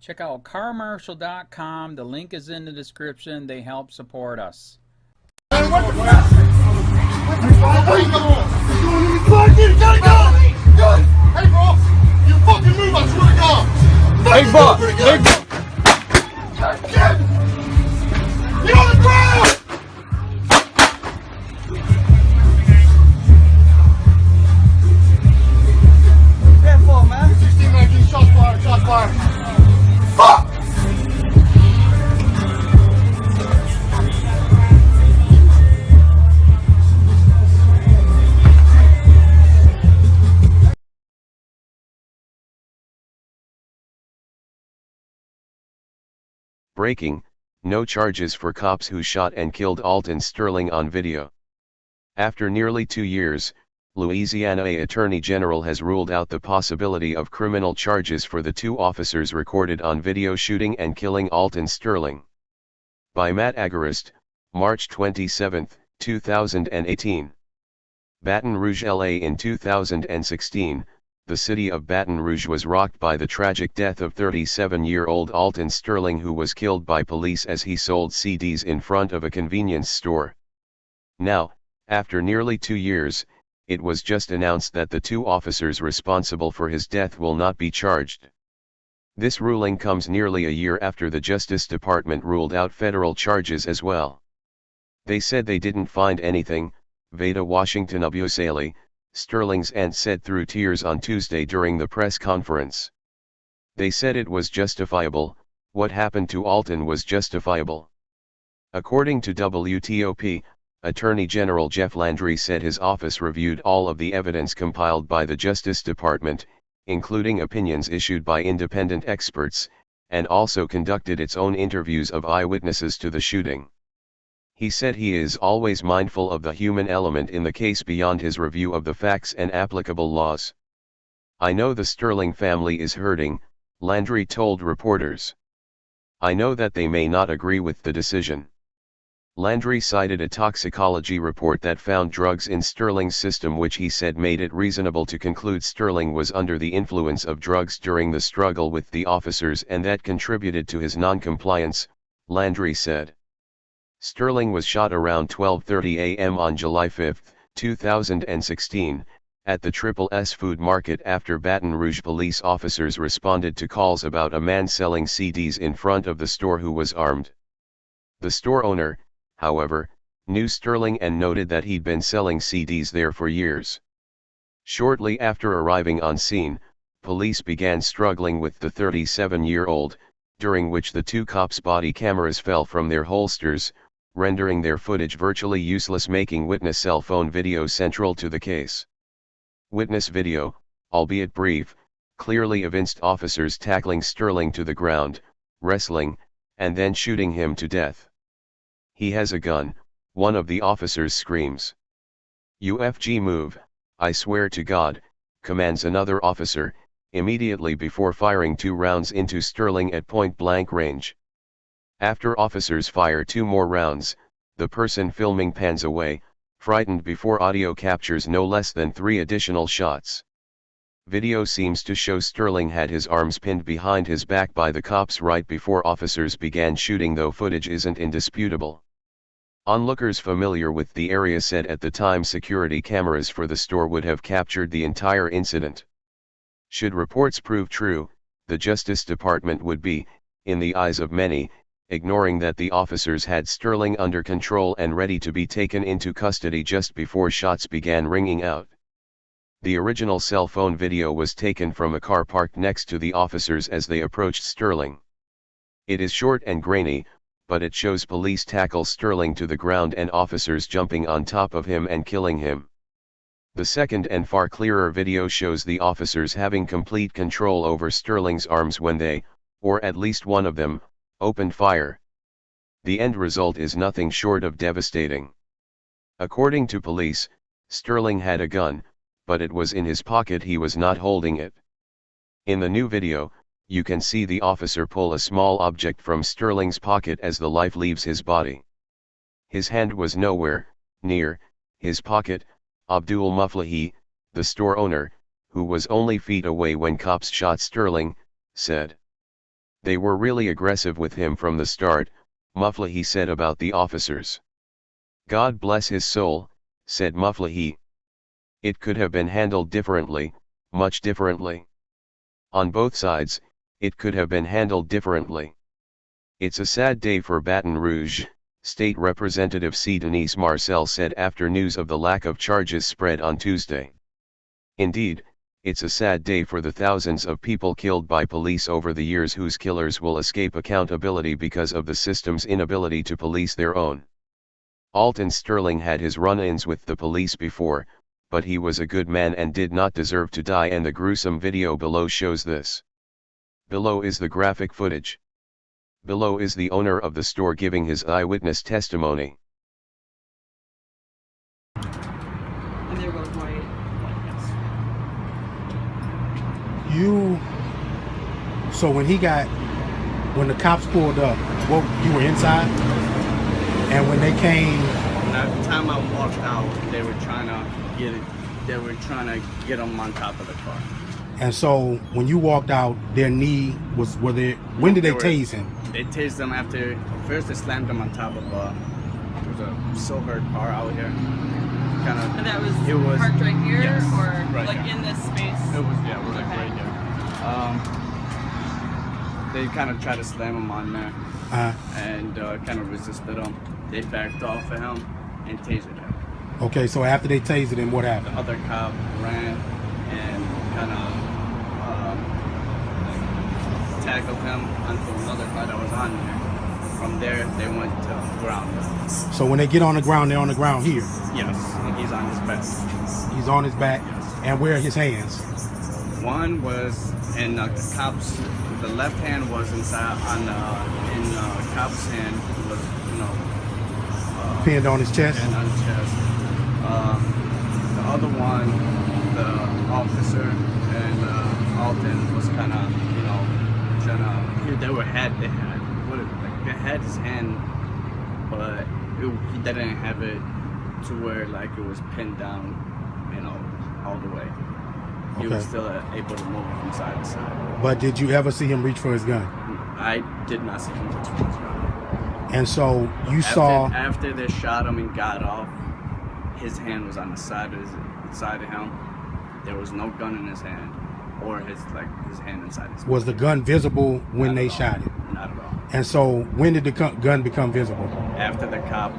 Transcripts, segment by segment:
Check out carmarshal.com. The link is in the description. They help support us. Hey, what the fuck? Where you going? You gotta go! Good! Hey, bro! You fucking move, I swear to God! Hey, boss! Hey, God damn it! You're on the ground! Careful, man. 16, 19, shots fired, shots fired. Fuck! Breaking, no charges for cops who shot and killed Alton Sterling on video. After nearly 2 years, Louisiana Attorney General has ruled out the possibility of criminal charges for the 2 officers recorded on video shooting and killing Alton Sterling. By Matt Agarist, March 27, 2018. Baton Rouge, LA. In 2016, the city of Baton Rouge was rocked by the tragic death of 37-year-old Alton Sterling, who was killed by police as he sold CDs in front of a convenience store. Now, after nearly 2 years, it was just announced that the 2 officers responsible for his death will not be charged. This ruling comes nearly a year after the Justice Department ruled out federal charges as well. They said they didn't find anything, Veda Washington Abusali, Sterling's aunt said through tears on Tuesday during the press conference. They said it was justifiable. What happened to Alton was justifiable. According to WTOP, Attorney General Jeff Landry said his office reviewed all of the evidence compiled by the Justice Department, including opinions issued by independent experts, and also conducted its own interviews of eyewitnesses to the shooting. He said he is always mindful of the human element in the case beyond his review of the facts and applicable laws. I know the Sterling family is hurting, Landry told reporters. I know that they may not agree with the decision. Landry cited a toxicology report that found drugs in Sterling's system, which he said made it reasonable to conclude Sterling was under the influence of drugs during the struggle with the officers, and that contributed to his non-compliance, Landry said. Sterling was shot around 12:30 a.m. on July 5, 2016, at the Triple S Food Market after Baton Rouge police officers responded to calls about a man selling CDs in front of the store who was armed. The store owner, however, knew Sterling and noted that he'd been selling CDs there for years. Shortly after arriving on scene, police began struggling with the 37-year-old, during which the 2 cops' body cameras fell from their holsters, rendering their footage virtually useless, making witness cell phone video central to the case. Witness video, albeit brief, clearly evinced officers tackling Sterling to the ground, wrestling, and then shooting him to death. "He has a gun," one of the officers screams. "UFG move, I swear to God," commands another officer, immediately before firing 2 rounds into Sterling at point-blank range. After officers fire 2 more rounds, the person filming pans away, frightened, before audio captures no less than 3 additional shots. Video seems to show Sterling had his arms pinned behind his back by the cops right before officers began shooting, though footage isn't indisputable. Onlookers familiar with the area said at the time security cameras for the store would have captured the entire incident. Should reports prove true, the Justice Department would be, in the eyes of many, ignoring that the officers had Sterling under control and ready to be taken into custody just before shots began ringing out. The original cell phone video was taken from a car parked next to the officers as they approached Sterling. It is short and grainy, but it shows police tackle Sterling to the ground and officers jumping on top of him and killing him. The second and far clearer video shows the officers having complete control over Sterling's arms when they, or at least one of them, opened fire. The end result is nothing short of devastating. According to police, Sterling had a gun, but it was in his pocket, he was not holding it. In the new video, you can see the officer pull a small object from Sterling's pocket as the life leaves his body. His hand was nowhere near his pocket, Abdul Muflahi, the store owner, who was only feet away when cops shot Sterling, said. They were really aggressive with him from the start, Muflahi said about the officers. God bless his soul, said Muflahi. It could have been handled differently, much differently. On both sides, it could have been handled differently. It's a sad day for Baton Rouge, State Representative C. Denise Marcel said after news of the lack of charges spread on Tuesday. Indeed, it's a sad day for the thousands of people killed by police over the years whose killers will escape accountability because of the system's inability to police their own. Alton Sterling had his run-ins with the police before, but he was a good man and did not deserve to die, and the gruesome video below shows this. Below is the graphic footage. Below is the owner of the store giving his eyewitness testimony. And they're both white. So when the cops pulled up, you were inside? And when they came... At the time I walked out, they were trying to get them on top of the car. And so when you walked out, their knee when did they tase him? They tased him after, first they slammed him on top of there was a silver car out here. And that was parked right here, yes, or right like here. in this space? It was, yeah, it was like right there. They kind of tried to slam him on there, and kind of resisted him. They backed off of him and tased him. Okay, so after they tased him, what happened? The other cop ran and kind of tackled him onto another car that was on there. From there, they went to the ground. So when they get on the ground, they're on the ground here? Yes, he's on his back. He's on his back, yes. And where are his hands? One was in the cop's, the left hand was inside in the cop's hand was, pinned on his chest? Pinned on his chest. The other one, the officer and Alton was kind of, trying to, they had his hand, but he didn't have it to where like it was pinned down, all the way. He was still able to move from side to side. But did you ever see him reach for his gun? I did not see him reach for his gun. And so you saw... After they shot him and got off, his hand was on the side of him. There was no gun in his hand, or his hand inside his. Was the gun visible when they shot it? Not at all. And so when did the gun become visible? After the cop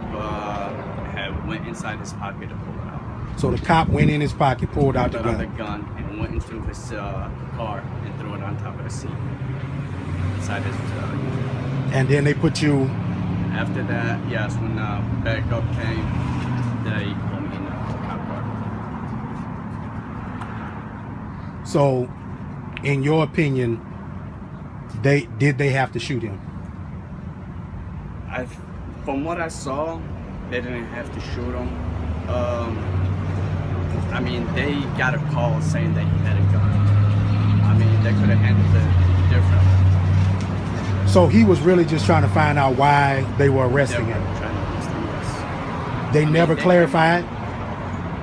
went inside his pocket to pull it out. So the cop went in his pocket, pulled out the gun. And went into his car and threw it on top of the seat inside his. And then they put you. After that, yes, when backup came, they put me in the cop car. So, in your opinion, did they have to shoot him? From what I saw, they didn't have to shoot him. I mean, they got a call saying that he had a gun. I mean, they could have handled it differently. So he was really just trying to find out why they were arresting him. They never clarified?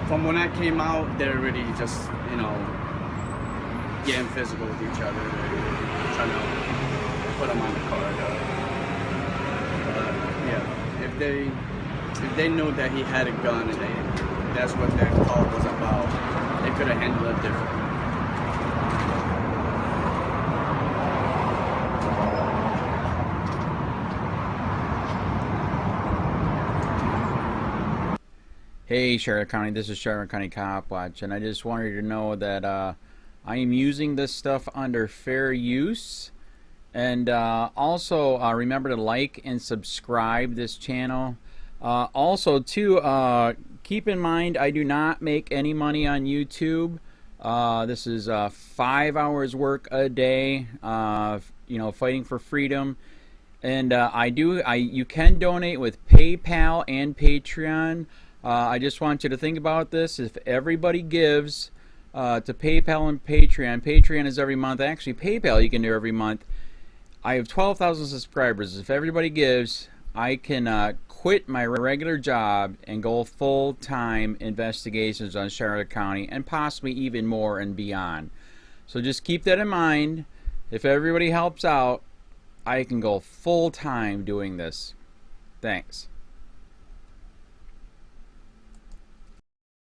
From when I came out, they're really just, getting physical with each other. They're trying to put them on the card. Yeah, if they knew that he had a gun and that's what their call was about, they could have handled it differently. Hey Charlotte County, this is Charlotte County Cop Watch, and I just wanted you to know that I am using this stuff under fair use, and also remember to like and subscribe this channel. Also too, keep in mind I do not make any money on YouTube. This is 5 hours work a day, fighting for freedom. And you can donate with PayPal and Patreon. I just want you to think about this. If everybody gives to PayPal and Patreon is every month. Actually, PayPal you can do every month. I have 12,000 subscribers. If everybody gives, I can quit my regular job and go full-time investigations on Charlotte County and possibly even more and beyond. So just keep that in mind. If everybody helps out, I can go full time doing this. Thanks.